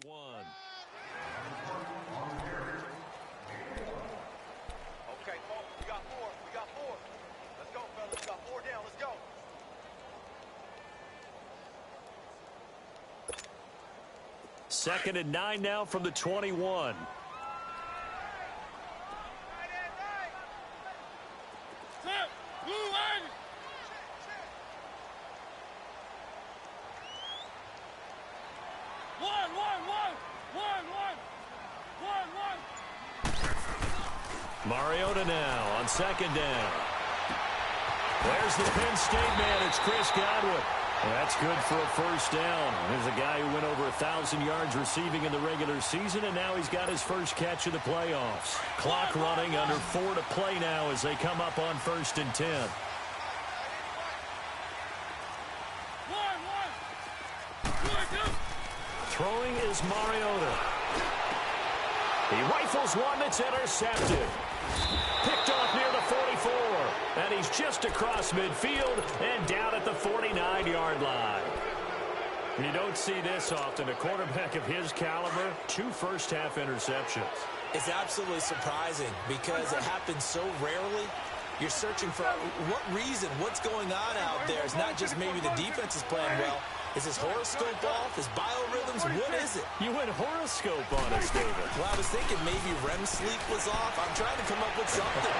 one. Okay, folks, we got four. We got four. Let's go, fellas. We got four down. Let's go. Second and 9 now from the 21. Mariota now on second down. There's the Penn State man. It's Chris Godwin. That's good for a first down. There's a guy who went over 1,000 yards receiving in the regular season, and now he's got his first catch of the playoffs. Clock running, under 4 to play now as they come up on 1st and 10. Throwing is Mariota. He rifles one that's intercepted. Picked off near the 44. And he's just across midfield and down at the 49-yard line. You don't see this often. A quarterback of his caliber, 2 first-half interceptions. It's absolutely surprising because it happens so rarely. You're searching for what reason, what's going on out there. It's not just maybe the defense is playing well. Is his horoscope off? His biorhythms? What is it? You went horoscope on us, David. Well, I was thinking maybe REM sleep was off. I'm trying to come up with something.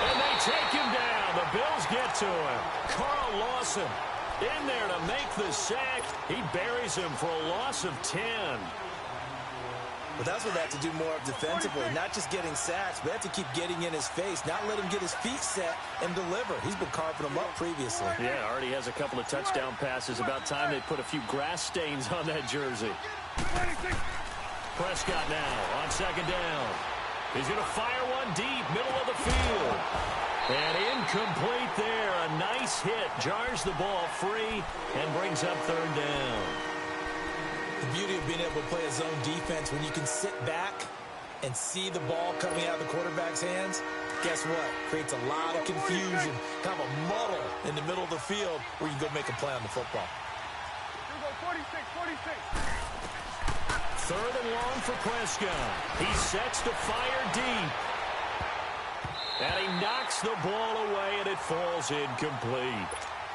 And they take him down. The Bills get to him. Carl Lawson in there to make the sack. He buries him for a loss of 10. But that's what they have to do more of defensively, not just getting sacks, but they have to keep getting in his face, not let him get his feet set and deliver. He's been carving them up previously. Yeah, already has a couple of touchdown passes. About time they put a few grass stains on that jersey. Prescott now on second down. He's going to fire one deep, middle of the field. And incomplete there. A nice hit. Jars the ball free and brings up third down. The beauty of being able to play a zone defense, when you can sit back and see the ball coming out of the quarterback's hands, guess what? Creates a lot of confusion, kind of a muddle in the middle of the field where you can go make a play on the football. Here we go, 46. Third and long for Prescott. He sets to fire deep. And he knocks the ball away, and it falls incomplete.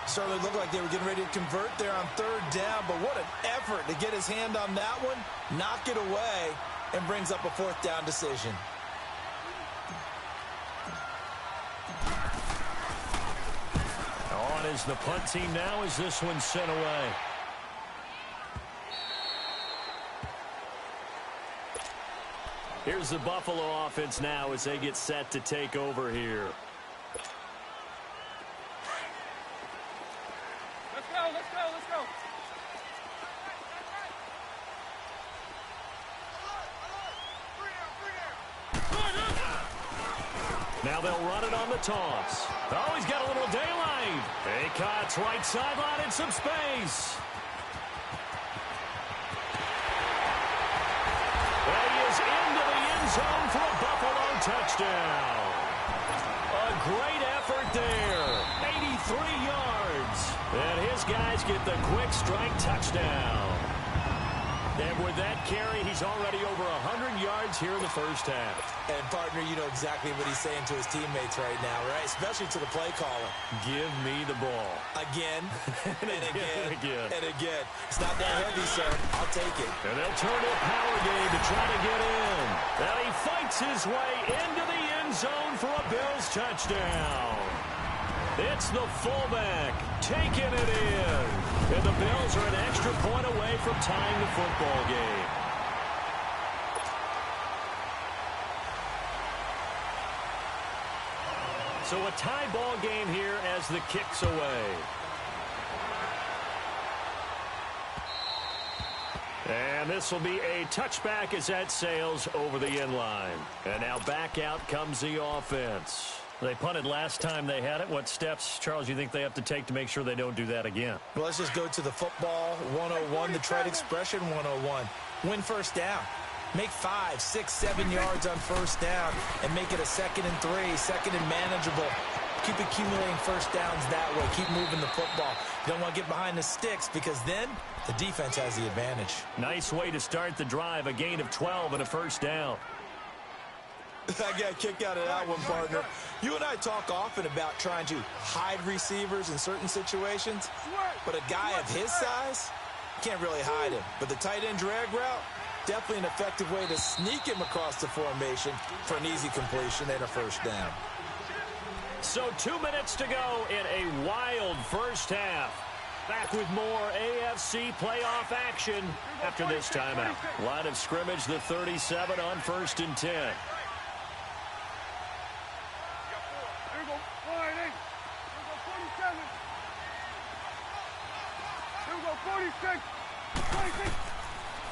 Certainly looked like they were getting ready to convert there on third down, but what an effort to get his hand on that one, knock it away, and brings up a fourth down decision. On is the punt team now as this one's sent away. Here's the Buffalo offense now as they get set to take over here. Let's go. Now they'll run it on the toss. Oh, he's got a little daylight. He cuts right sideline in some space. And he is into the end zone for a Buffalo touchdown. A great effort there. 83 yards. And his guys get the quick strike touchdown. And with that carry, he's already over 100 yards here in the first half. And, partner, you know exactly what he's saying to his teammates right now, right? Especially to the play caller. Give me the ball. Again, and again, and again. It's not that heavy, sir. I'll take it. And they'll turn it power game to try to get in. And he fights his way into the end zone for a Bills touchdown. It's the fullback taking it in. And the Bills are an extra point away from tying the football game. So a tie ball game here as the kick's away. And this will be a touchback as that sails over the end line. And now back out comes the offense. They punted last time they had it. What steps, Charles, you think they have to take to make sure they don't do that again? Well, let's just go to the football 101, the trade expression 101. Win first down. Make 5, 6, 7 yards on first down and make it a 2nd and 3, second and manageable. Keep accumulating first downs that way. Keep moving the football. You don't want to get behind the sticks because then the defense has the advantage. Nice way to start the drive. A gain of 12 and a first down. I got a kick out of that one, partner. You and I talk often about trying to hide receivers in certain situations, but a guy of his size, can't really hide him. But the tight end drag route, definitely an effective way to sneak him across the formation for an easy completion and a first down. So 2 minutes to go in a wild first half. Back with more AFC playoff action after this timeout. Line of scrimmage, the 37 on 1st and 10.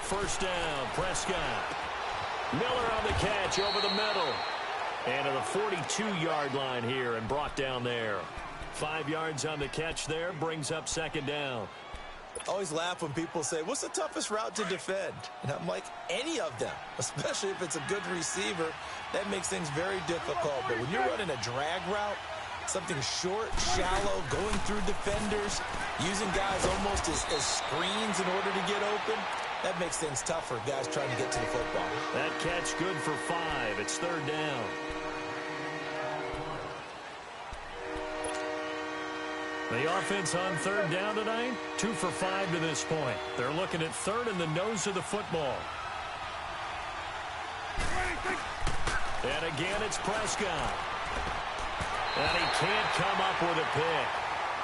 First down, Prescott. Miller on the catch over the middle. And to the 42-yard line here and brought down there. 5 yards on the catch there, brings up 2nd down. I always laugh when people say, what's the toughest route to defend? And I'm like, any of them, especially if it's a good receiver. That makes things very difficult. But when you're running a drag route, something short, shallow, going through defenders, using guys almost as screens in order to get open, that makes things tougher, guys trying to get to the football. That catch good for 5. It's 3rd down. The offense on 3rd down tonight, 2 for 5 to this point. They're looking at 3rd in the nose of the football. And again, it's Prescott. And he can't come up with a pick.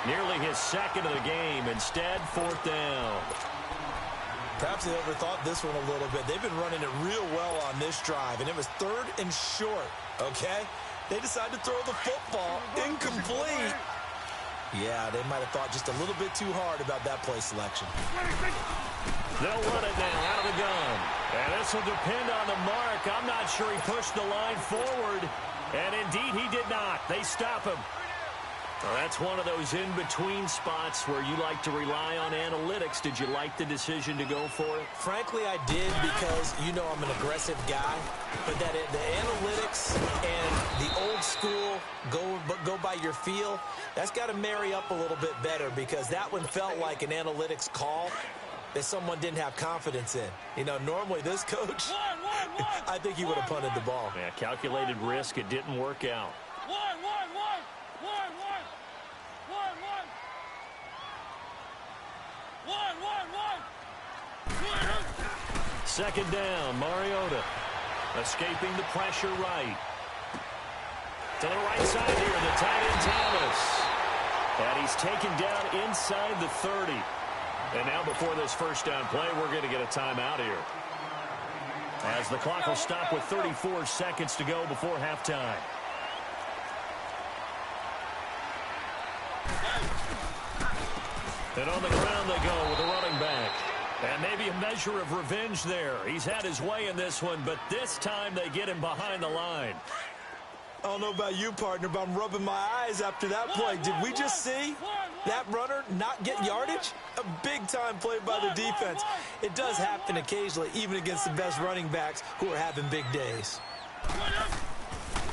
Nearly his 2nd of the game. Instead, 4th down. Perhaps they overthought this one a little bit. They've been running it real well on this drive, and it was 3rd and short, okay? They decided to throw the football incomplete. Yeah, they might have thought just a little bit too hard about that play selection. They'll run it now out of the gun. And this will depend on the mark. I'm not sure he pushed the line forward. And indeed, he did not. They stop him. Well, that's one of those in-between spots where you like to rely on analytics. Did you like the decision to go for it? Frankly, I did because, you know, I'm an aggressive guy. But the analytics and the old school go by your feel, that's got to marry up a little bit better because that one felt like an analytics call that someone didn't have confidence in. You know, normally this coach, I think he would have punted the ball. Yeah, calculated risk. It didn't work out. 2nd down, Mariota. Escaping the pressure right. To the right side here, the tight end Thomas. And he's taken down inside the 30. And now before this first down play, we're going to get a timeout here. As the clock will stop with 34 seconds to go before halftime. And on the ground they go with a running back. And maybe a measure of revenge there. He's had his way in this one, but this time they get him behind the line. I don't know about you, partner, but I'm rubbing my eyes after that play. Did we just see that runner not get yardage? A big-time play by the defense. It does happen occasionally, even against the best running backs who are having big days.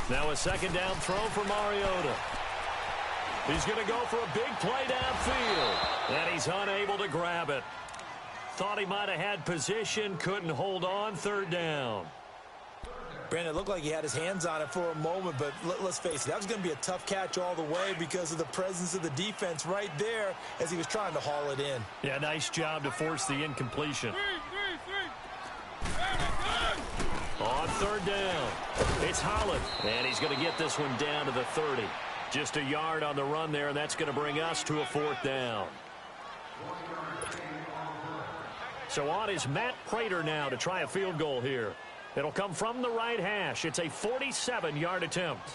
Now a 2nd down throw for Mariota. He's going to go for a big play downfield. And he's unable to grab it. Thought he might have had position, couldn't hold on. 3rd down. Brandon, it looked like he had his hands on it for a moment, but let's face it, that was going to be a tough catch all the way because of the presence of the defense right there as he was trying to haul it in. Yeah, nice job to force the incompletion. On 3rd down, it's Holland, and he's going to get this one down to the 30. Just a yard on the run there, and that's going to bring us to a 4th down. So on is Matt Prater now to try a field goal here. It'll come from the right hash. It's a 47-yard attempt.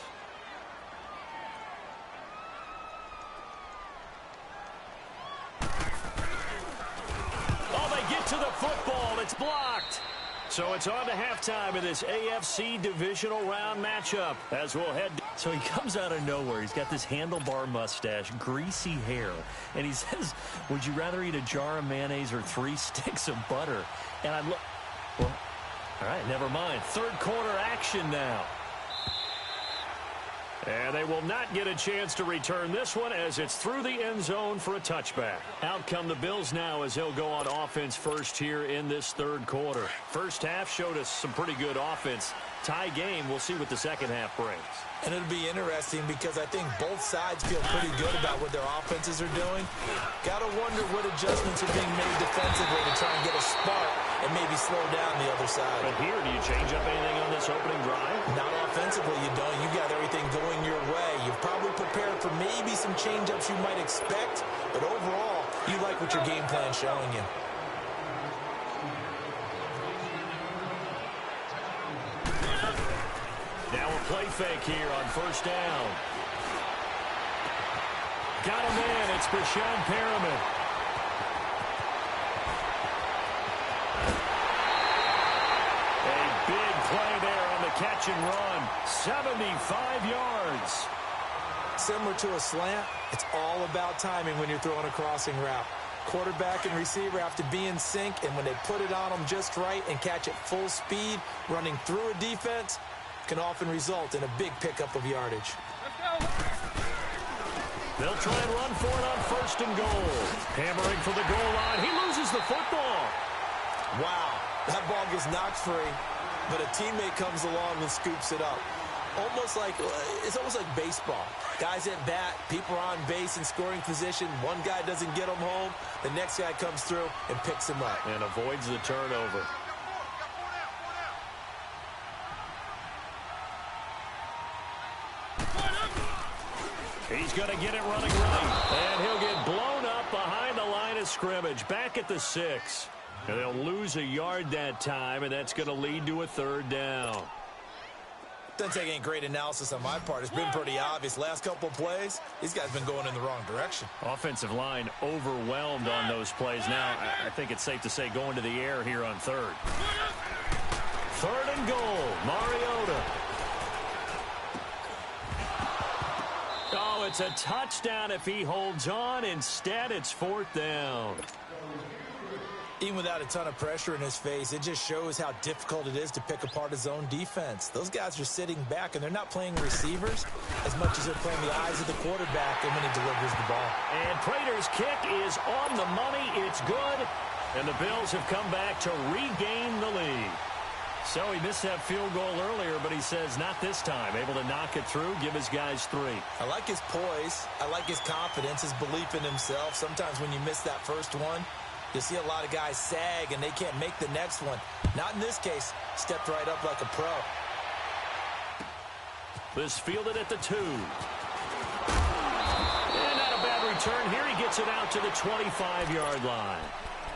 Oh, they get to the football. It's blocked. So it's on to halftime in this AFC divisional round matchup as we'll head. So he comes out of nowhere. He's got this handlebar mustache, greasy hair, and he says, would you rather eat a jar of mayonnaise or 3 sticks of butter? And I look, well, all right, never mind. 3rd quarter action now. And they will not get a chance to return this one as it's through the end zone for a touchback. Out come the Bills now as they'll go on offense first here in this third quarter. First half showed us some pretty good offense. Tie game, we'll see what the second half brings. And it'll be interesting because I think both sides feel pretty good about what their offenses are doing. Got to wonder what adjustments are being made defensively to try and get a spark and maybe slow down the other side. But here, do you change up anything on this opening drive? Not offensively, you don't. You got everything going your way. You've probably prepared for maybe some change-ups you might expect, but overall, you like what your game plan's showing you. Now a play fake here on first down. Got him in. It's Brashon Perriman. A big play there on the catch and run. 75 yards. Similar to a slant, it's all about timing when you're throwing a crossing route. Quarterback and receiver have to be in sync, and when they put it on them just right and catch it full speed, running through a defense can often result in a big pickup of yardage. They'll try and run for it on first and goal. Hammering for the goal line. He loses the football. Wow, that ball gets knocked free, but a teammate comes along and scoops it up. It's almost like baseball. Guys at bat, people are on base in scoring position. One guy doesn't get him home. The next guy comes through and picks him up. And avoids the turnover. He's going to get it running right. And he'll get blown up behind the line of scrimmage. Back at the 6. And they'll lose a yard that time, and that's going to lead to a third down. Doesn't take any great analysis on my part. It's been pretty obvious. Last couple of plays, these guys been going in the wrong direction. Offensive line overwhelmed on those plays. Now, I think it's safe to say going to the air here on third. Third and goal, Mariota. Oh, it's a touchdown if he holds on. Instead, it's fourth down. Even without a ton of pressure in his face, it just shows how difficult it is to pick apart his own defense. Those guys are sitting back, and they're not playing receivers as much as they're playing the eyes of the quarterback and when he delivers the ball. And Prater's kick is on the money. It's good. And the Bills have come back to regain the lead. So he missed that field goal earlier, but he says not this time. Able to knock it through, give his guys 3. I like his poise. I like his confidence, his belief in himself. Sometimes when you miss that first one, you see a lot of guys sag and they can't make the next one. Not in this case. Stepped right up like a pro. This fielded at the 2. And not a bad return here. He gets it out to the 25-yard line.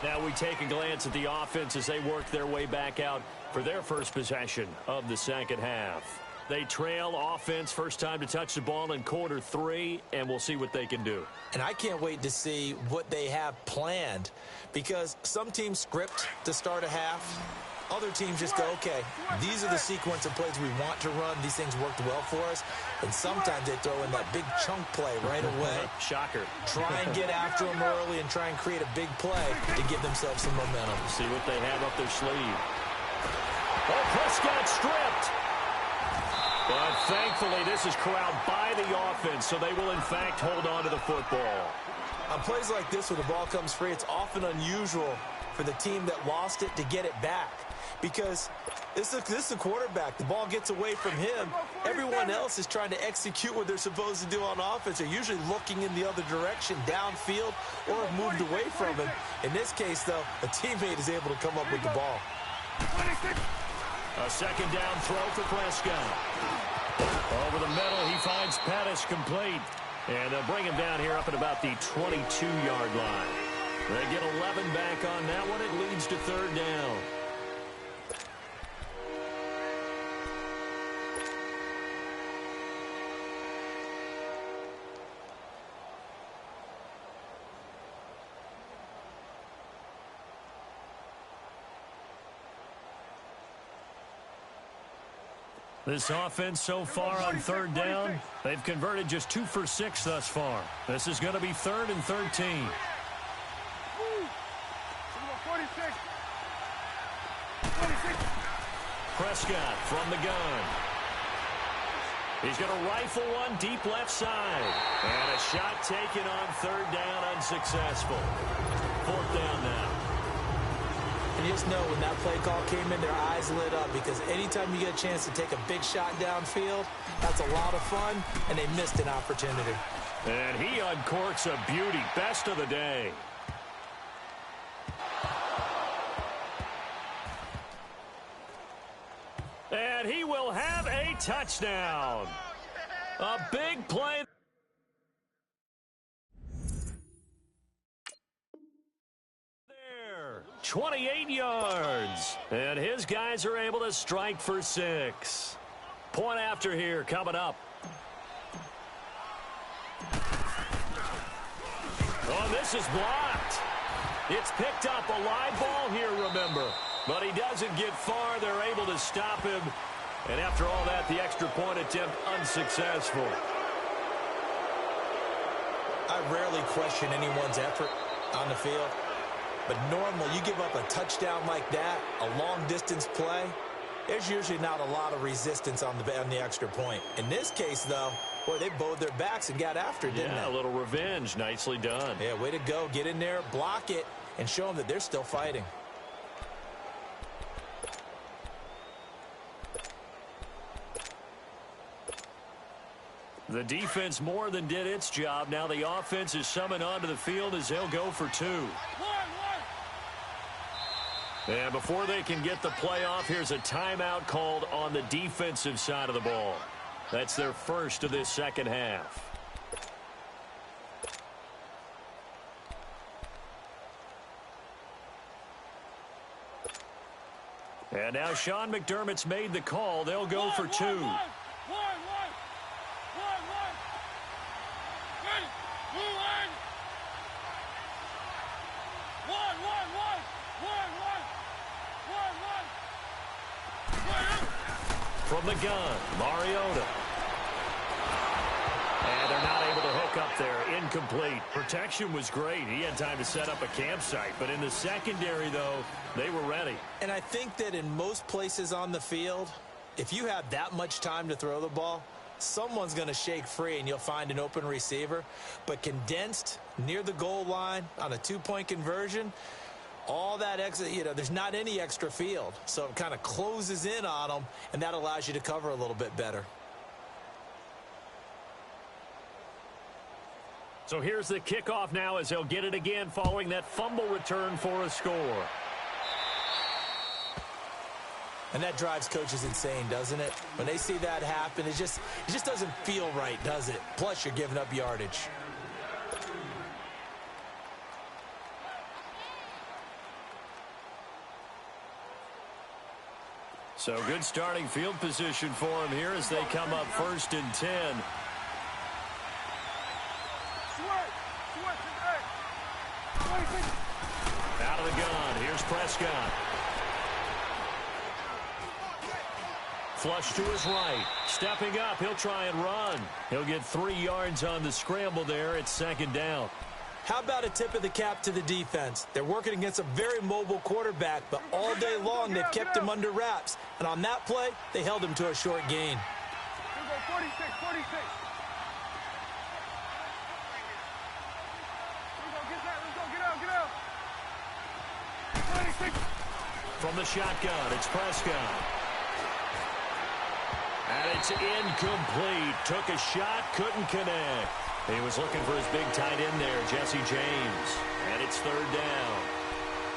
Now we take a glance at the offense as they work their way back out for their first possession of the second half. They trail offense first time to touch the ball in quarter 3, and we'll see what they can do. And I can't wait to see what they have planned, because some teams script to start a half. Other teams just go, okay, these are the sequence of plays we want to run. These things worked well for us. And sometimes they throw in that big chunk play right away. Shocker. Try and get after them early and try and create a big play to give themselves some momentum. See what they have up their sleeve. Oh, Prescott stripped. But thankfully, this is corralled by the offense, so they will, in fact, hold on to the football. On plays like this where the ball comes free, it's often unusual for the team that lost it to get it back. Because this is a quarterback. The ball gets away from him. Everyone else is trying to execute what they're supposed to do on offense. They're usually looking in the other direction, downfield, or have moved away from him. In this case, though, a teammate is able to come up with the ball. A second down throw for Prescott. Over the middle, he finds Pettis complete. And they'll bring him down here up at about the 22-yard line. They get 11 back on that one. It leads to third down. This offense so far on third down, they've converted just 2 for 6 thus far. This is going to be 3rd and 13. 46. Prescott from the gun. He's going to rifle one deep left side. And a shot taken on third down, unsuccessful. Fourth down now. And you just know when that play call came in, their eyes lit up, because anytime you get a chance to take a big shot downfield, that's a lot of fun, and they missed an opportunity. And he uncorks a beauty. Best of the day. And he will have a touchdown. A big play. There, 28 yards. And his guys are able to strike for 6. Point after here coming up. Oh, this is blocked. It's picked up a live ball here, remember. But he doesn't get far. They're able to stop him. And after all that, the extra point attempt unsuccessful. I rarely question anyone's effort on the field. But normally, you give up a touchdown like that, a long-distance play, there's usually not a lot of resistance on the extra point. In this case, though, boy, they bowed their backs and got after it, didn't they? Yeah, a little revenge. Nicely done. Yeah, way to go. Get in there, block it, and show them that they're still fighting. The defense more than did its job. Now the offense is summoned onto the field as they'll go for 2. And before they can get the play off, here's a timeout called on the defensive side of the ball. That's their first of this second half. And now Sean McDermott's made the call. They'll go for 2. From the gun, Mariota. And they're not able to hook up there. Incomplete. Protection was great. He had time to set up a campsite. But in the secondary, though, they were ready. And I think that in most places on the field, if you have that much time to throw the ball, someone's going to shake free and you'll find an open receiver. But condensed near the goal line on a 2-point conversion, all that extra, there's not any extra field. So it kind of closes in on them, and that allows you to cover a little bit better. So here's the kickoff now as they'll get it again following that fumble return for a score. And that drives coaches insane, doesn't it? When they see that happen, it just doesn't feel right, does it? Plus, you're giving up yardage. So good starting field position for him here as they come up 1st and 10. Out of the gun. Here's Prescott. Flush to his right. Stepping up. He'll try and run. He'll get 3 yards on the scramble there. It's 2nd down. How about a tip of the cap to the defense? They're working against a very mobile quarterback, but all day long they've kept him under wraps. And on that play, they held him to a short gain. 46. Get out. 26. From the shotgun, it's Prescott. And it's incomplete. Took a shot, couldn't connect. He was looking for his big tight end there, Jesse James. And it's 3rd down.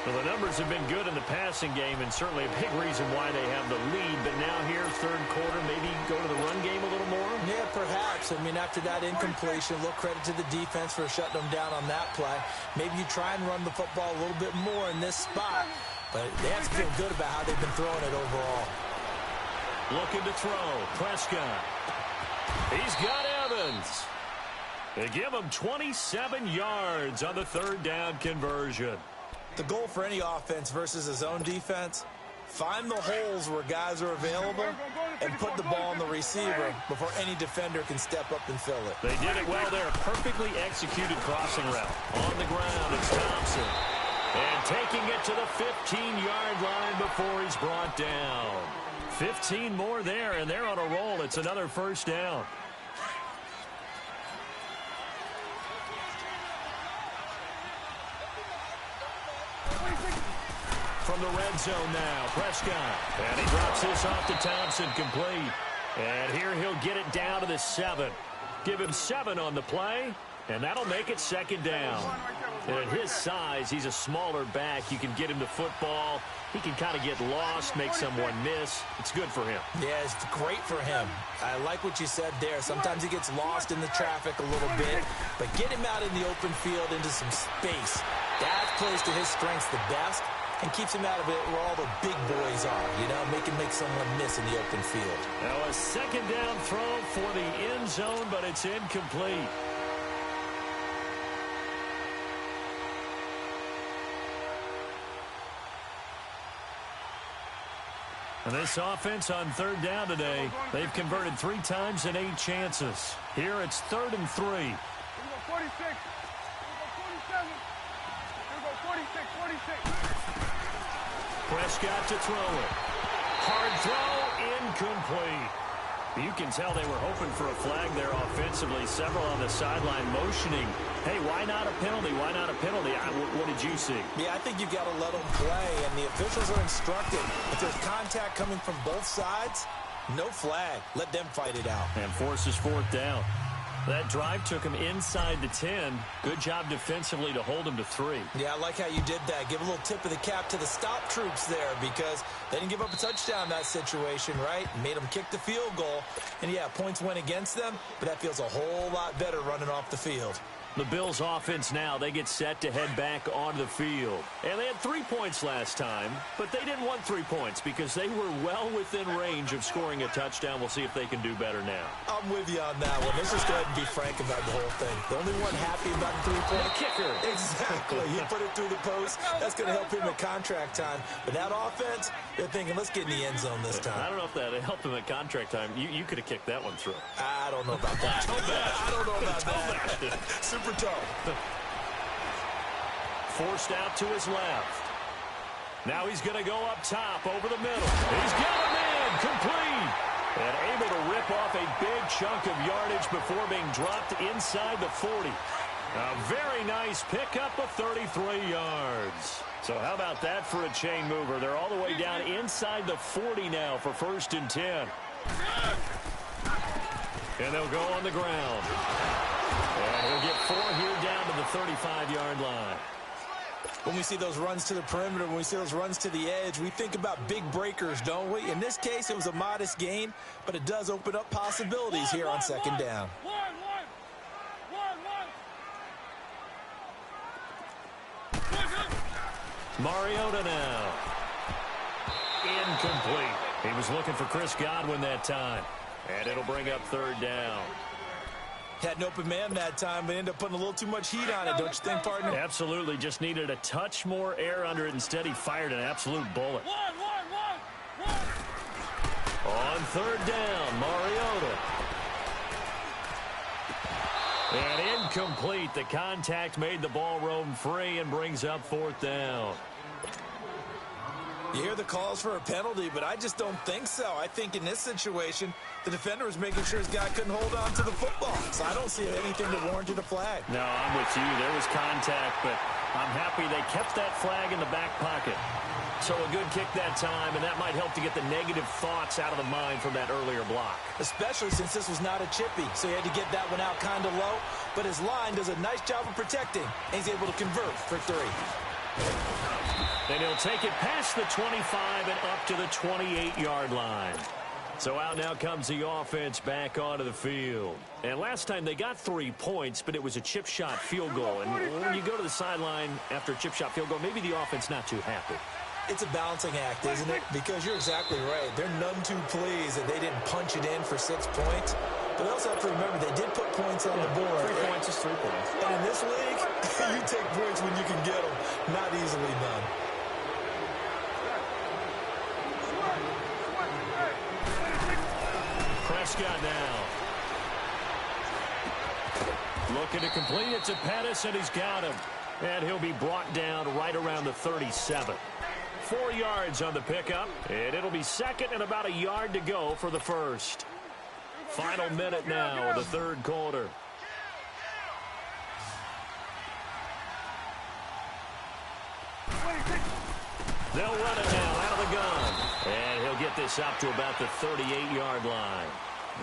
Well, the numbers have been good in the passing game, and certainly a big reason why they have the lead. But now here, 3rd quarter, maybe go to the run game a little more? Yeah, perhaps. I mean, after that incompletion, a little credit to the defense for shutting them down on that play. Maybe you try and run the football a little bit more in this spot. But they have to feel good about how they've been throwing it overall. Looking to throw. Prescott. He's got Evans. They give him 27 yards on the 3rd down conversion. The goal for any offense versus a zone defense, find the holes where guys are available and put the ball on the receiver before any defender can step up and fill it. They did it well there. Perfectly executed crossing route. On the ground, it's Thompson. And taking it to the 15-yard line before he's brought down. 15 more there, and they're on a roll. It's another first down. From the red zone now, Prescott. And he drops this off to Thompson, complete. And here he'll get it down to the 7. Give him 7 on the play, and that'll make it second down. And at his size, he's a smaller back. You can get him to football. He can kind of get lost, make someone miss. It's good for him. Yeah, it's great for him. I like what you said there. Sometimes he gets lost in the traffic a little bit, but get him out in the open field into some space. That plays to his strengths the best and keeps him out of it where all the big boys are, you know, make someone miss in the open field. Now a second down throw for the end zone, but it's incomplete. And this offense on third down today, they've converted 3 times in 8 chances. Here it's 3rd and 3. Here we go 46. Here we go 47. Here we go 46, 46. Prescott to throw it. Hard throw, incomplete. You can tell they were hoping for a flag there offensively. Several on the sideline motioning. Hey, why not a penalty? Why not a penalty? What did you see? Yeah, I think you've got to let them play, and the officials are instructed. If there's contact coming from both sides, no flag. Let them fight it out. And forces 4th down. That drive took him inside the 10. Good job defensively to hold him to 3. Yeah, I like how you did that. Give a little tip of the cap to the stop troops there because they didn't give up a touchdown in that situation, right? Made them kick the field goal. And, yeah, points went against them, but that feels a whole lot better running off the field. The Bills offense now, they get set to head back onto the field. And they had 3 points last time, but they didn't want 3 points because they were well within range of scoring a touchdown. We'll see if they can do better now. I'm with you on that one. Let's just go ahead and be frank about the whole thing. The only one happy about the 3-point kicker. Exactly. He put it through the post. That's going to help him at contract time. But that offense, they're thinking, let's get in the end zone this time. I don't know if that helped him at contract time. You could have kicked that one through. I don't know about that. I don't know about that. Super toe. Forced out to his left. Now he's going to go up top over the middle. He's got him in, complete. And able to rip off a big chunk of yardage before being dropped inside the 40. A very nice pickup of 33 yards. So how about that for a chain mover? They're all the way down inside the 40 now for 1st and 10. And they'll go on the ground. And he'll get 4 here down to the 35-yard line. When we see those runs to the perimeter, when we see those runs to the edge, we think about big breakers, don't we? In this case, it was a modest gain, but it does open up possibilities here on second down. Mariota now. Incomplete. He was looking for Chris Godwin that time. And it'll bring up 3rd down. Had an open man that time, but ended up putting a little too much heat on it, don't you think, partner? Absolutely. Just needed a touch more air under it. Instead, he fired an absolute bullet. On 3rd down, Mariota. And incomplete. The contact made the ball roam free and brings up 4th down. You hear the calls for a penalty, but I just don't think so. I think in this situation, the defender was making sure his guy couldn't hold on to the football. So I don't see anything that warranted a flag. No, I'm with you. There was contact, but I'm happy they kept that flag in the back pocket. So a good kick that time, and that might help to get the negative thoughts out of the mind from that earlier block. Especially since this was not a chippy, so he had to get that one out kind of low. But his line does a nice job of protecting, and he's able to convert for 3. And he'll take it past the 25 and up to the 28-yard line. So out now comes the offense back onto the field. And last time they got 3 points, but it was a chip shot field goal. And when you go to the sideline after a chip shot field goal, maybe the offense not too happy. It's a balancing act, isn't it? Because you're exactly right. They're none too pleased that they didn't punch it in for 6 points. But they also have to remember they did put points on the board. 3 points is 3 points. And in this league, you take points when you can get them. Not easily done. Prescott now. Looking to complete it to Pettis, and he's got him. And he'll be brought down right around the 37. 4 yards on the pickup, and it'll be second and about a yard to go for the first. Final minute now of the third quarter. They'll run it now out of the gun. And he'll get this up to about the 38-yard line.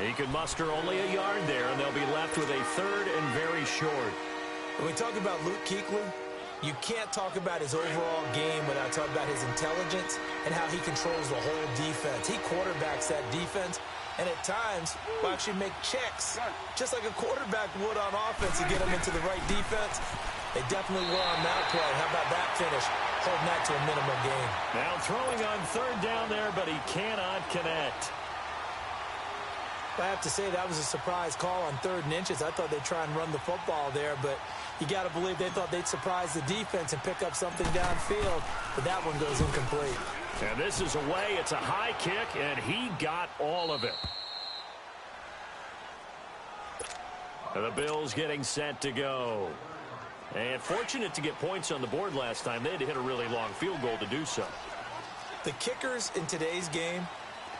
He can muster only a yard there, and they'll be left with a third and very short. When we talk about Luke Kuechly, you can't talk about his overall game without talking about his intelligence and how he controls the whole defense. He quarterbacks that defense, and at times will actually make checks, just like a quarterback would on offense to get them into the right defense. They definitely were on that play. How about that finish? Holding that to a minimum gain. Now throwing on third down there, but he cannot connect. I have to say that was a surprise call on 3rd and inches. I thought they'd try and run the football there, but you got to believe they thought they'd surprise the defense and pick up something downfield, but that one goes incomplete. And this is away. It's a high kick, and he got all of it. And the Bills getting set to go. And fortunate to get points on the board last time. They had to hit a really long field goal to do so. The kickers in today's game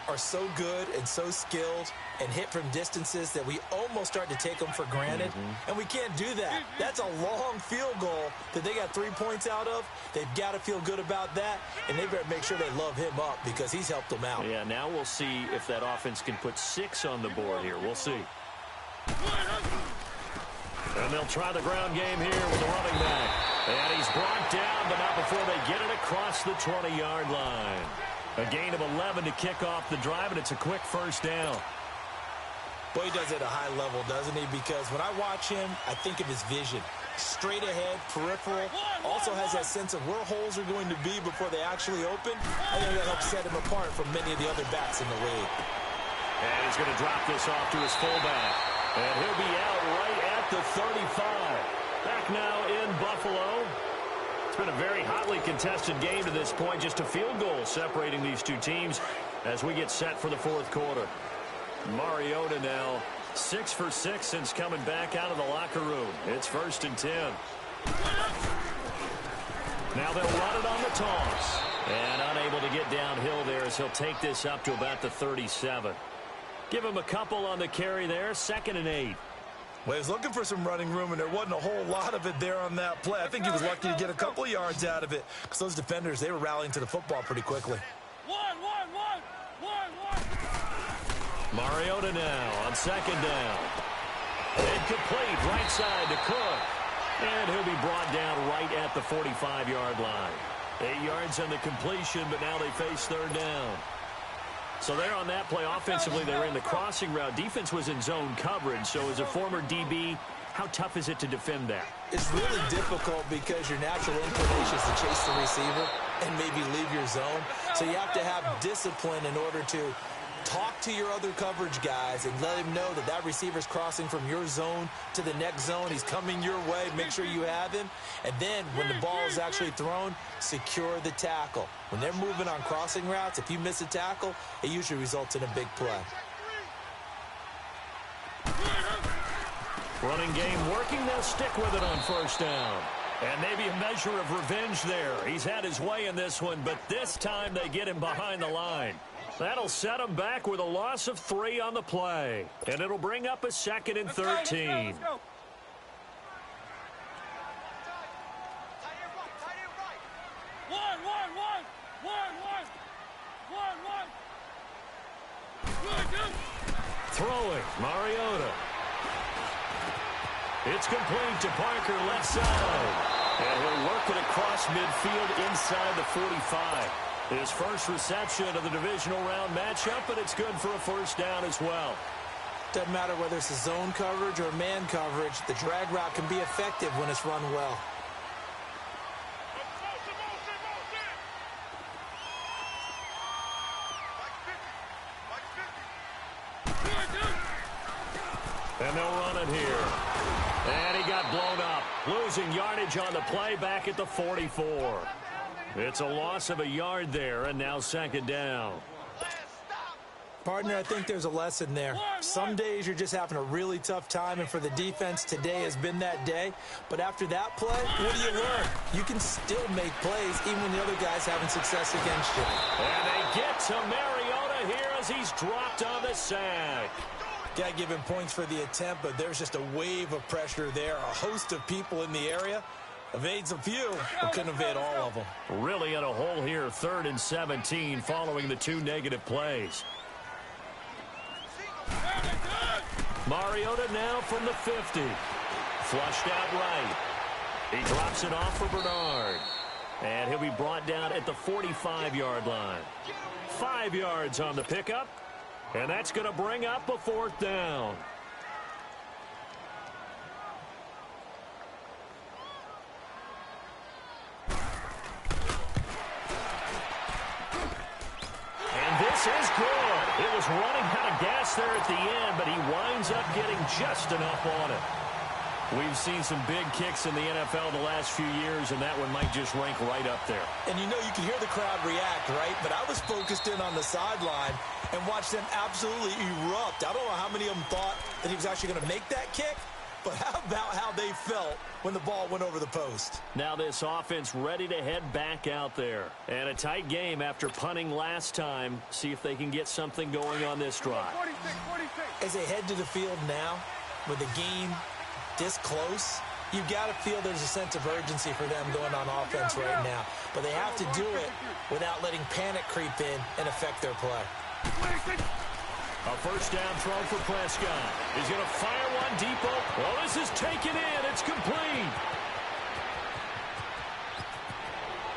are so good and so skilled and hit from distances that we almost start to take them for granted. And we can't do that. That's a long field goal that they got 3 points out of. They've got to feel good about that, and they better make sure they love him up because he's helped them out. Yeah, now we'll see if that offense can put 6 on the board here. We'll see. And they'll try the ground game here with the running back. And he's brought down, but not before they get it across the 20-yard line. A gain of 11 to kick off the drive, and it's a quick first down. Boy, he does it at a high level, doesn't he? Because when I watch him, I think of his vision. Straight ahead, peripheral. Also has that sense of where holes are going to be before they actually open. I think that helps set him apart from many of the other backs in the league. And he's going to drop this off to his fullback. And he'll be out right at the 35. Back now in Buffalo. It's been a very hotly contested game to this point. Just a field goal separating these two teams as we get set for the fourth quarter. Mariota now 6 for 6 since coming back out of the locker room. It's 1st and 10. Now they'll run it on the toss. And unable to get downhill there as he'll take this up to about the 37. Give him a couple on the carry there. 2nd and 8. Well, he was looking for some running room, and there wasn't a whole lot of it there on that play. I think he was lucky to get a couple yards out of it because those defenders, they were rallying to the football pretty quickly. One. Mariota now on 2nd down. Incomplete, right side to Cook. And he'll be brought down right at the 45-yard line. 8 yards on the completion, but now they face 3rd down. So they're on that play. Offensively, they ran the crossing route. Defense was in zone coverage. So as a former DB, how tough is it to defend that? It's really difficult because your natural inclination is to chase the receiver and maybe leave your zone. So you have to have discipline in order to talk to your other coverage guys and let him know that that receiver's crossing from your zone to the next zone. He's coming your way. Make sure you have him. And then when the ball is actually thrown, secure the tackle. When they're moving on crossing routes, if you miss a tackle, it usually results in a big play. Running game working. They'll stick with it on 1st down. And maybe a measure of revenge there. He's had his way in this one, but this time they get him behind the line. That'll set him back with a loss of 3 on the play. And it'll bring up a 2nd and 13. Let's go. Tight end right. One. Good. Throwing, Mariota. It's complete to Parker, left side. And he'll work it across midfield inside the 45. His first reception of the divisional round matchup, but it's good for a 1st down as well. Doesn't matter whether it's a zone coverage or man coverage, the drag route can be effective when it's run well. And they'll run it here. And he got blown up. Losing yardage on the play back at the 44. It's a loss of a yard there, and now 2nd down. Partner, I think there's a lesson there. Some days you're just having a really tough time, and for the defense, today has been that day. But after that play, what do you learn? You can still make plays even when the other guy's having success against you. And they get to Mariota here as he's dropped on the sack. Got to give him points for the attempt, but there's just a wave of pressure there. A host of people in the area. Evades a few, but couldn't evade all of them. Really in a hole here, 3rd and 17 following the 2 negative plays. Mariota now from the 50. Flushed out right. He drops it off for Bernard. And he'll be brought down at the 45-yard line. 5 yards on the pickup. And that's going to bring up a 4th down. This is good. It was running out of gas there at the end, but he winds up getting just enough on it. We've seen some big kicks in the NFL the last few years, and that one might just rank right up there. And you know, you can hear the crowd react, right? But I was focused in on the sideline and watched them absolutely erupt. I don't know how many of them thought that he was actually going to make that kick, but how about how they felt when the ball went over the post? Now this offense ready to head back out there. And a tight game after punting last time. See if they can get something going on this drive. 46, 46. As they head to the field now, with the game this close, you've got to feel there's a sense of urgency for them going on offense right now. But they have to do it without letting panic creep in and affect their play. 26. A first down throw for Prescott. He's going to fire one deep. Well, this is taken in. It's complete.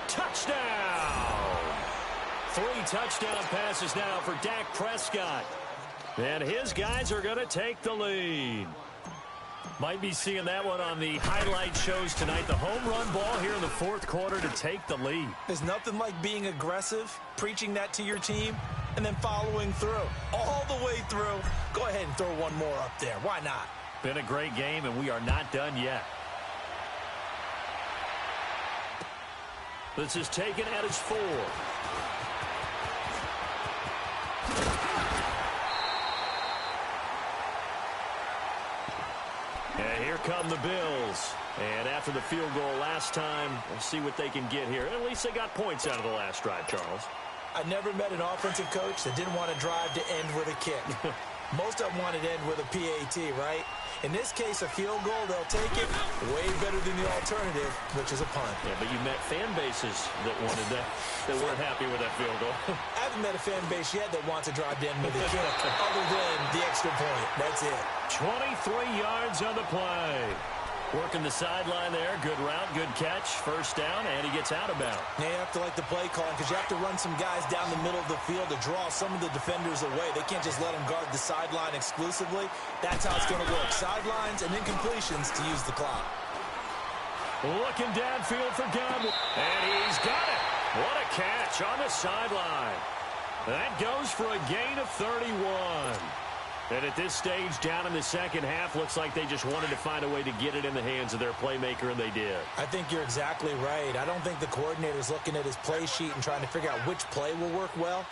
Touchdown. 3 touchdown passes now for Dak Prescott. And his guys are going to take the lead. Might be seeing that one on the highlight shows tonight. The home run ball here in the 4th quarter to take the lead. There's nothing like being aggressive, preaching that to your team, and then following through. All the way through. Go ahead and throw one more up there. Why not? Been a great game, and we are not done yet. This is taken at his 4. And here come the Bills. And after the field goal last time, we'll see what they can get here. At least they got points out of the last drive, Charles. I never met an offensive coach that didn't want to drive to end with a kick. Most of them wanted to end with a PAT, right? In this case, a field goal, they'll take it way better than the alternative, which is a punt. Yeah, but you met fan bases that wanted that, that weren't happy with that field goal. I haven't met a fan base yet that wants to drive to end with a kick, other than the extra point. That's it. 23 yards on the play. Working the sideline there. Good route, good catch. First down, and he gets out of bounds. Now you have to like the play calling because you have to run some guys down the middle of the field to draw some of the defenders away. They can't just let them guard the sideline exclusively. That's how it's going to work. Sidelines and then completions to use the clock. Looking downfield for Godwin. And he's got it. What a catch on the sideline. That goes for a gain of 31. And at this stage, down in the second half, looks like they just wanted to find a way to get it in the hands of their playmaker, and they did. I think you're exactly right. I don't think the coordinator's looking at his play sheet and trying to figure out which play will work well.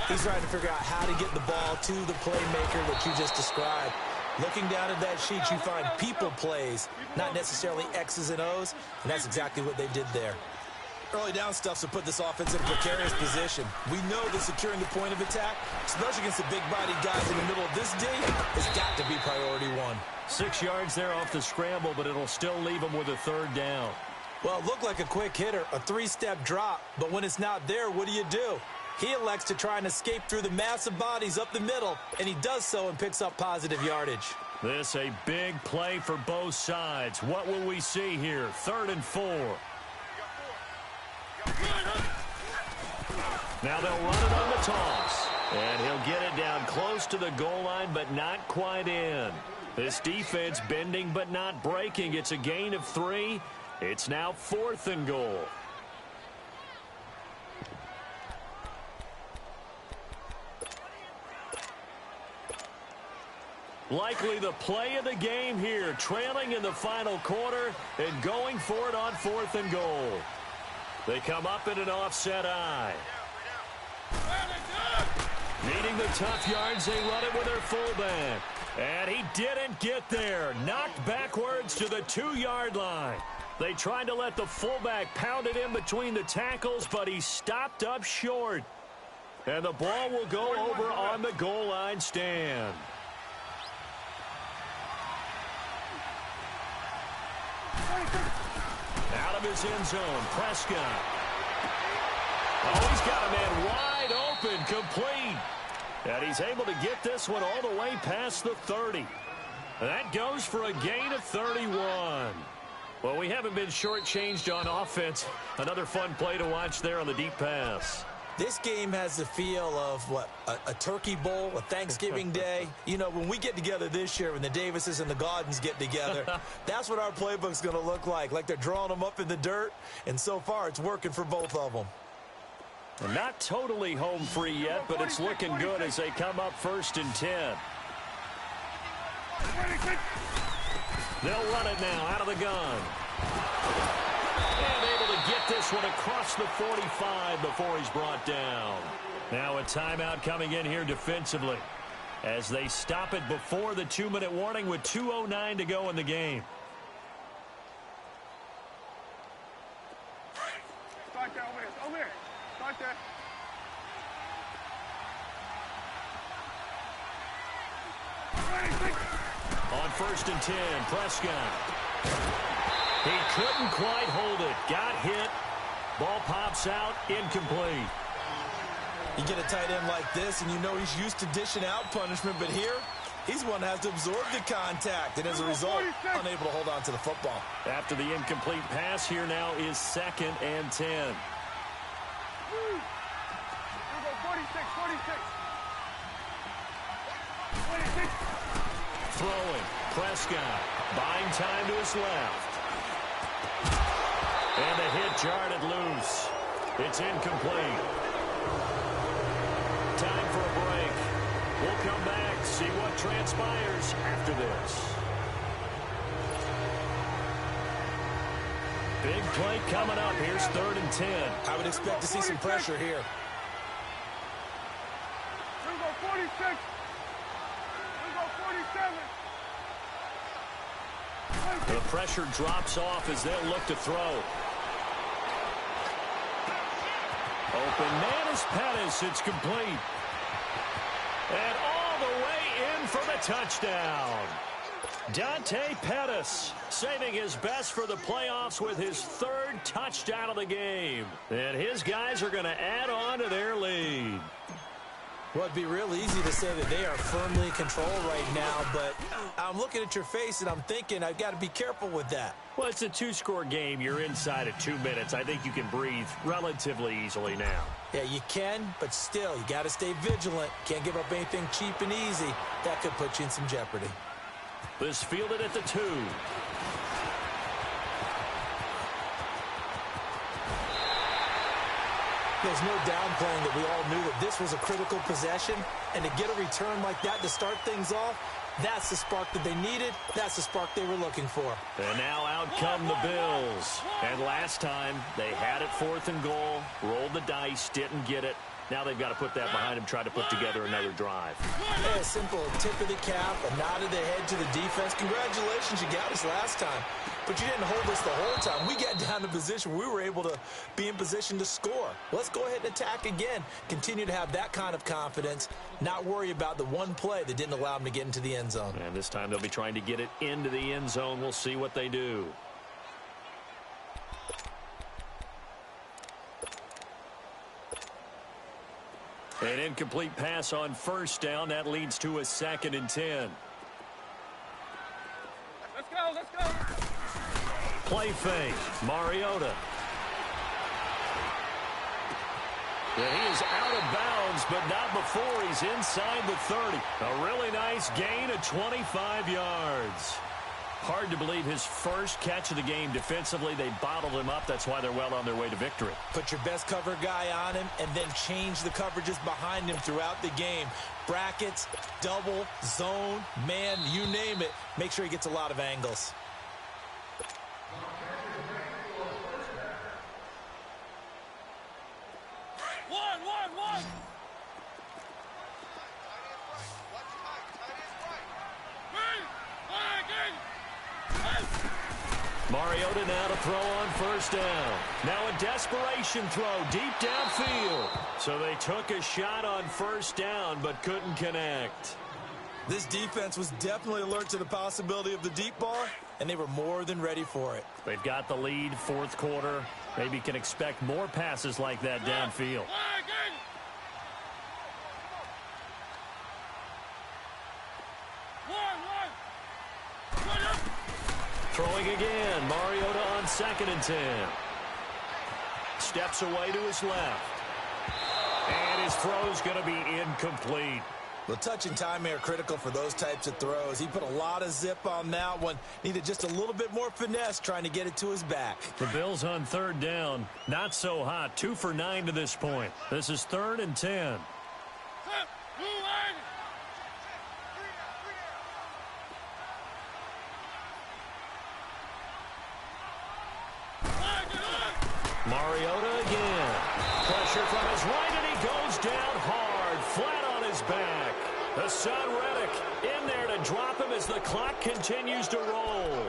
He's trying to figure out how to get the ball to the playmaker that you just described. Looking down at that sheet, you find people plays, not necessarily X's and O's, and that's exactly what they did there. Early down stuff's to put this offense in a precarious position. We know that securing the point of attack, especially against the big-bodied guys in the middle of this D, has got to be priority 1. 6 yards there off the scramble, but it'll still leave them with a third down. Well, it looked like a quick hitter, a 3-step drop, but when it's not there, what do? He elects to try and escape through the massive bodies up the middle, and he does so and picks up positive yardage. This a big play for both sides. What will we see here? 3rd and 4. Now they'll run it on the toss. And he'll get it down close to the goal line, but not quite in. This defense bending but not breaking. It's a gain of 3. It's now 4th and goal. Likely the play of the game here, trailing in the final quarter and going for it on 4th and goal. They come up in an offset eye. Needing the tough yards, they run it with their fullback. And he didn't get there. Knocked backwards to the 2-yard line. They tried to let the fullback pound it in between the tackles, but he stopped up short. And the ball will go over on the goal line stand. Out of his end zone, Prescott. Oh, he's got a man wide open, complete. And he's able to get this one all the way past the 30. That goes for a gain of 31. Well, we haven't been shortchanged on offense. Another fun play to watch there on the deep pass. This game has the feel of, what, a turkey bowl, a Thanksgiving day. You know, when we get together this year, when the Davises and the Gaudens get together, that's what our playbook's going to look like they're drawing them up in the dirt. And so far, it's working for both of them. Not totally home free yet, but it's looking good as they come up 1st and 10. They'll run it now out of the gun. And able to get this one across the 45 before he's brought down. Now a timeout coming in here defensively as they stop it before the 2-minute warning with 2:09 to go in the game. Start there, over there. Start there. On 1st and 10, Prescott. He couldn't quite hold it. Got hit. Ball pops out. Incomplete. You get a tight end like this, and you know he's used to dishing out punishment, but here, he's one that has to absorb the contact, and as a result, unable to hold on to the football. After the incomplete pass, here now is 2nd and 10. Here we go, 46. 26. Throwing. Prescott. Buying time to his left. And the hit jarred it loose. It's incomplete. Time for a break. We'll come back, see what transpires after this. Big play coming up. Here's 3rd and 10. I would expect to see some pressure here. Here we go, 46. Here we go, 47. The pressure drops off as they'll look to throw. Open man is Pettis. It's complete. And all the way in for the touchdown. Dante Pettis saving his best for the playoffs with his 3rd touchdown of the game. And his guys are going to add on to their lead. Well, it'd be real easy to say that they are firmly in control right now, but I'm looking at your face and I'm thinking I've got to be careful with that. Well, it's a 2-score game. You're inside at 2 minutes. I think you can breathe relatively easily now. Yeah, you can, but still, you got to stay vigilant. Can't give up anything cheap and easy. That could put you in some jeopardy. This fielded at the 2. There's no downplaying that we all knew that this was a critical possession, and to get a return like that to start things off, that's the spark that they needed. That's the spark they were looking for. And now out come the Bills. And last time, they had it 4th and goal, rolled the dice, didn't get it. Now they've got to put that behind them, try to put together another drive. Yeah, a simple tip of the cap, a nod of the head to the defense. Congratulations, you got us last time. But you didn't hold us the whole time. We got down to position where we were able to be in position to score. Let's go ahead and attack again. Continue to have that kind of confidence, not worry about the one play that didn't allow them to get into the end zone. And this time they'll be trying to get it into the end zone. We'll see what they do. An incomplete pass on 1st down. That leads to a 2nd and 10. Let's go. Play fake. Mariota. And he is out of bounds, but not before he's inside the 30. A really nice gain of 25 yards. Hard to believe his first catch of the game defensively. They bottled him up. That's why they're well on their way to victory. Put your best cover guy on him and then change the coverages behind him throughout the game. Brackets, double, zone, man, you name it. Make sure he gets a lot of angles. Mariota now to throw on first down. Now a desperation throw deep downfield. So they took a shot on first down but couldn't connect. This defense was definitely alert to the possibility of the deep ball, and they were more than ready for it. They've got the lead, fourth quarter. Maybe can expect more passes like that downfield. Throwing again, Mariota on 2nd and 10. Steps away to his left. And his throw's going to be incomplete. The touch and time are critical for those types of throws. He put a lot of zip on that one. Needed just a little bit more finesse trying to get it to his back. The Bills on 3rd down. Not so hot. 2 for 9 to this point. This is 3rd and 10. Mariota again. Pressure from his right, and he goes down hard, flat on his back. Hassan Reddick in there to drop him as the clock continues to roll.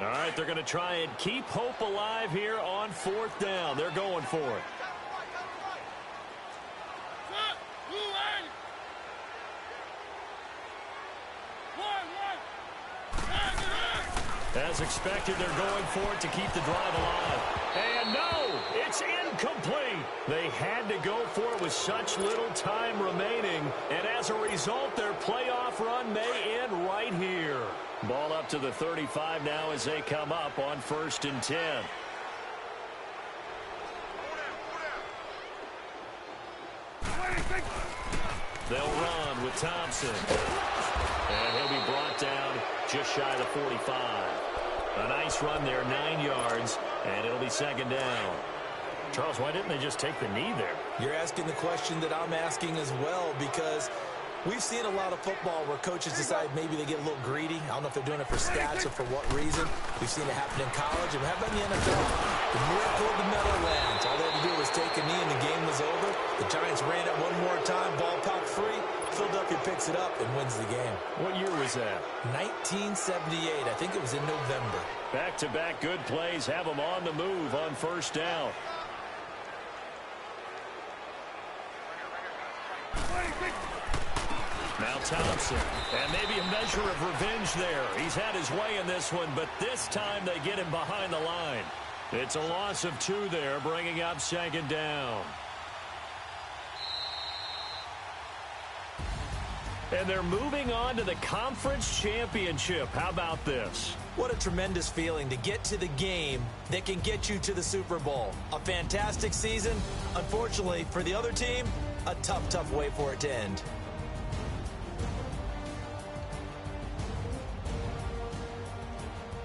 All right, they're going to try and keep hope alive here on 4th down. They're going for it. As expected, they're going for it to keep the drive alive. And no, it's incomplete. They had to go for it with such little time remaining. And as a result, their playoff run may end right here. Ball up to the 35 now as they come up on 1st and 10. They'll run with Thompson. And he'll be brought down just shy of the 45. A nice run there, 9 yards, and it'll be 2nd down. Charles, why didn't they just take the knee there? You're asking the question that I'm asking as well, because we've seen a lot of football where coaches decide maybe they get a little greedy. I don't know if they're doing it for stats or for what reason. We've seen it happen in college, and how about in the NFL? The miracle of the Meadowlands. All they had to do was take a knee, and the game was over. The Giants ran it one more time, ball popped free. Philadelphia picks it up and wins the game. What year was that? 1978. I think it was in November. Back-to-back good plays have them on the move on 1st down. Now Thompson, and maybe a measure of revenge there. He's had his way in this one, but this time they get him behind the line. It's a loss of 2 there, bringing up 2nd down. And they're moving on to the conference championship. How about this? What a tremendous feeling to get to the game that can get you to the Super Bowl. A fantastic season. Unfortunately, for the other team, a tough, tough way for it to end.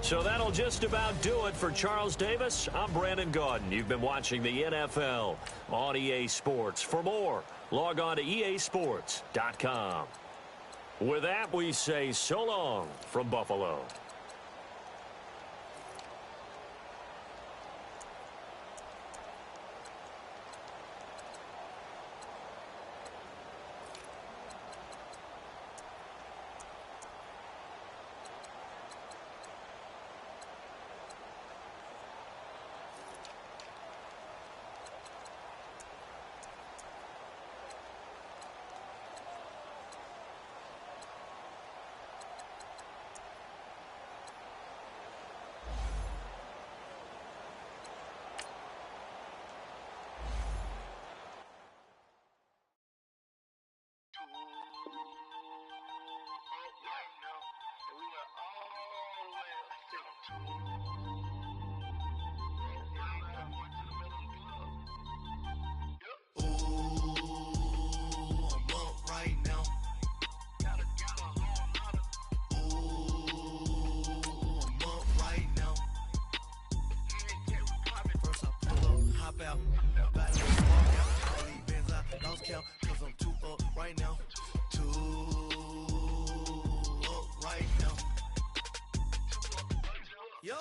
So that'll just about do it for Charles Davis. I'm Brandon Gaudin. You've been watching the NFL on EA Sports. For more, log on to easports.com. With that, we say so long from Buffalo.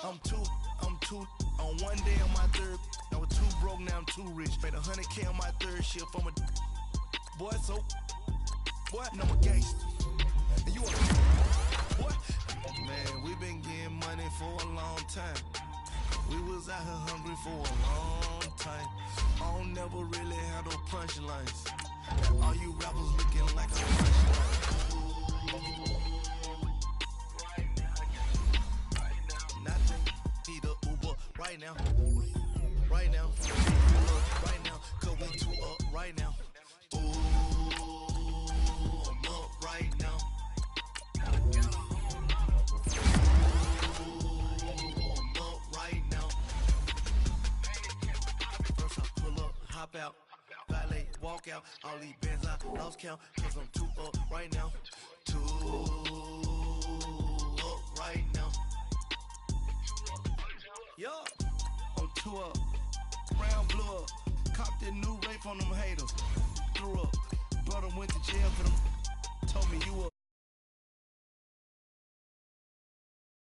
I'm two on one day on my third. I was too broke, now I'm too rich. Made 100K on my third shift. I'm a boy, so boy, and I'm a gangster. And you a boy. Man, we been getting money for a long time. We was out here hungry for a long time. I don't never really have no punchlines. All you rappers looking like a punchline. Nothing, need a Uber right now. Right now, right now, cause we two up right now. Ooh, I'm up right now. Ooh, I'm up right now. First I pull up, hop out, valet, walk out. All these bands I lost count, cause I'm two up right now. Two up right now. Yo, I'm two up. Round blew up, copped that new rape on them haters.